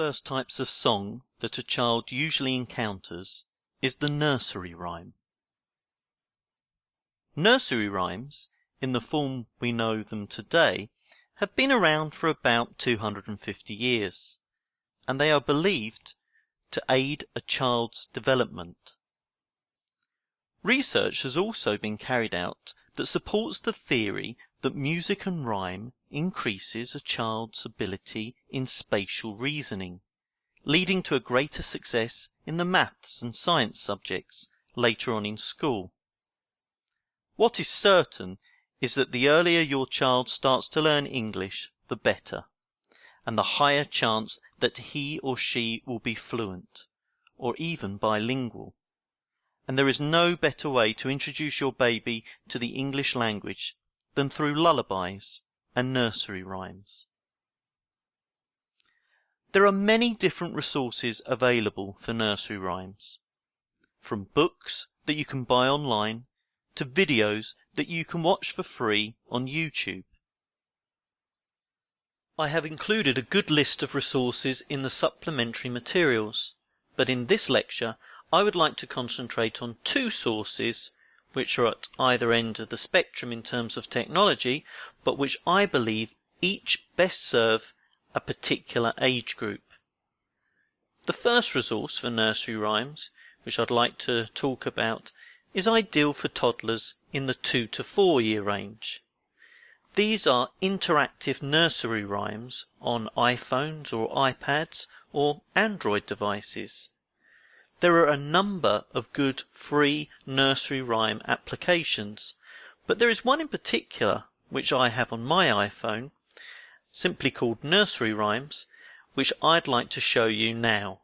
first types of song that a child usually encounters is the nursery rhyme. Nursery rhymes, in the form we know them today, have been around for about 250 years, and they are believed to aid a child's development. Research has also been carried out that supports the theory that music and rhyme increases a child's ability in spatial reasoning, leading to a greater success in the maths and science subjects later on in school. What is certain is that the earlier your child starts to learn English, the better, and the higher chance that he or she will be fluent, or even bilingual. And there is no better way to introduce your baby to the English language than through lullabies and nursery rhymes. There are many different resources available for nursery rhymes, from books that you can buy online to videos that you can watch for free on YouTube. I have included a good list of resources in the supplementary materials, but in this lecture I would like to concentrate on two sources which are at either end of the spectrum in terms of technology, but which I believe each best serve a particular age group. The first resource for nursery rhymes, which I'd like to talk about, is ideal for toddlers in the 2 to 4 year range. These are interactive nursery rhymes on iPhones or iPads or Android devices. There are a number of good free nursery rhyme applications, but there is one in particular which I have on my iPhone, simply called Nursery Rhymes, which I'd like to show you now.